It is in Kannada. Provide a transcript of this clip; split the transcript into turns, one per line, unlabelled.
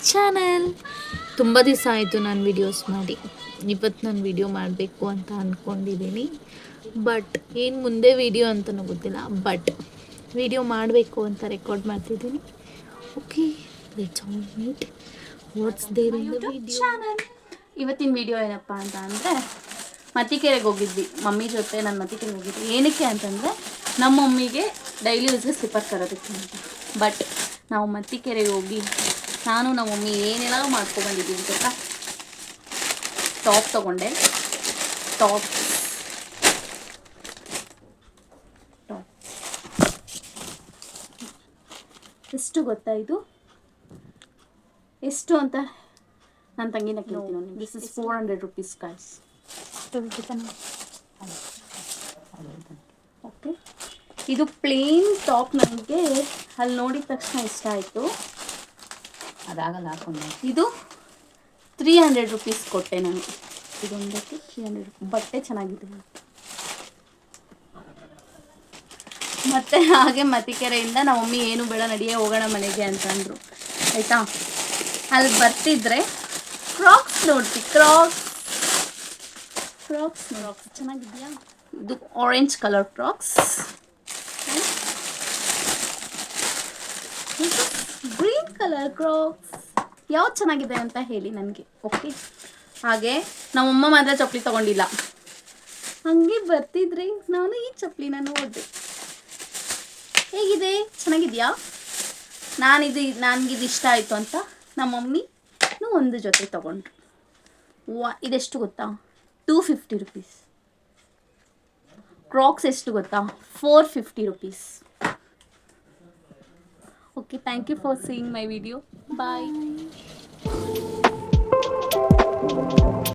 ಚಾನಲ್. ತುಂಬ ದಿವಸ ಆಯಿತು ನಾನು ವಿಡಿಯೋಸ್ ಮಾಡಿ. ಇವತ್ತು ನಾನು ವಿಡಿಯೋ ಮಾಡಬೇಕು ಅಂತ ಅಂದ್ಕೊಂಡಿದ್ದೀನಿ. ಬಟ್ ಏನು ಮುಂದೆ ವಿಡಿಯೋ ಅಂತಲೂ ಗೊತ್ತಿಲ್ಲ. ಬಟ್ ವಿಡಿಯೋ ಮಾಡಬೇಕು ಅಂತ ರೆಕಾರ್ಡ್ ಮಾಡ್ತಿದ್ದೀನಿ. Okay, let's all meet what's there in the video channel. ಇವತ್ತಿನ ವಿಡಿಯೋ ಏನಪ್ಪ ಅಂತ ಅಂದರೆ, ಮತ್ತಿಕೆರೆಗೆ ಹೋಗಿದ್ವಿ ಮಮ್ಮಿ ಜೊತೆ. ನಾನು ಮತ್ತಿಕೆರೆಗೆ ಹೋಗಿದ್ವಿ ಏನಕ್ಕೆ ಅಂತಂದರೆ, ನಮ್ಮ ಮಮ್ಮಿಗೆ ಡೈಲಿ ಯೂಸ್ಗೆ ಸ್ಲಿಪ್ಪರ್ ತರೋದಕ್ಕೆ ಅಂತ. ಬಟ್ ನಾವು ಮತ್ತಿಕೆರೆಗೆ ಹೋಗಿ ನಾನು ನಮ್ಮ ಮಮ್ಮಿ ಏನೆಲ್ಲ ಮಾಡ್ಕೊಬಂದಿದ್ದೀವಿ ಗೊತ್ತಾ. ಟಾಪ್ ತೊಗೊಂಡೆ. ಟಾಪ್ ಎಷ್ಟು ಗೊತ್ತಾ ಇದು? ಎಷ್ಟು ಅಂತ ನನ್ನ ತಂಗಿನ ಕೇಳ್ತೀನಿ. This is 400 rupees guys. Okay, ಇದು ಪ್ಲೇನ್ ಟಾಪ್ ನನಗೆ ಅಲ್ಲಿ ನೋಡಿದ ತಕ್ಷಣ ಇಷ್ಟ ಆಯಿತು.
ಅದಾಗಲ್ಲ ಹಾಕೊಂಡು.
ಇದು 300 rupees ಕೊಟ್ಟೆ ನಾನು. ಇದೊಂದಕ್ಕೆ 300 rupees. ಬಟ್ಟೆ ಚೆನ್ನಾಗಿದೆ. ಮತ್ತು ಹಾಗೆ ಮತ್ತಿಕೆರೆಯಿಂದ ನಮ್ಮ ಮಮ್ಮಿ ಏನು ಬೇಡ ನಡಿಯೇ ಹೋಗೋಣ ಮನೆಗೆ ಅಂತಂದರು. ಆಯಿತಾ, ಅಲ್ಲಿ ಬರ್ತಿದ್ರೆ ಕ್ರಾಕ್ಸ್ ನೋಡ್ತಿ. ಕ್ರಾಕ್ಸ್ ಚೆನ್ನಾಗಿದೆಯಾ? ಇದು ಆರೆಂಜ್ ಕಲರ್ ಕ್ರಾಕ್ಸ್, ಗ್ರೀನ್ ಕಲರ್ ಕ್ರಾಕ್ಸ್. ಯಾವ್ದು ಚೆನ್ನಾಗಿದೆ ಅಂತ ಹೇಳಿ ನನಗೆ. ಓಕೆ, ಹಾಗೆ ನಮ್ಮಮ್ಮ ಮಾತ್ರ ಚಪ್ಪಲಿ ತೊಗೊಂಡಿಲ್ಲ. ಹಾಗೆ ಬರ್ತಿದ್ರೆ ನಾನು ಈ ಚಪ್ಪಲಿನ ನೋಡಿದೆ. ಹೇಗಿದೆ? ಚೆನ್ನಾಗಿದೆಯಾ? ನನಗಿದು ಇಷ್ಟ ಆಯಿತು ಅಂತ ನಮ್ಮ ಮಮ್ಮಿನೂ ಒಂದು ಜೊತೆ ತೊಗೊಂಡ್ರು. ಇದೆಷ್ಟು ಗೊತ್ತಾ? 250 rupees. ಕ್ರಾಕ್ಸ್ ಎಷ್ಟು ಗೊತ್ತಾ? 450 rupees. Okay, thank you for seeing my video. Bye.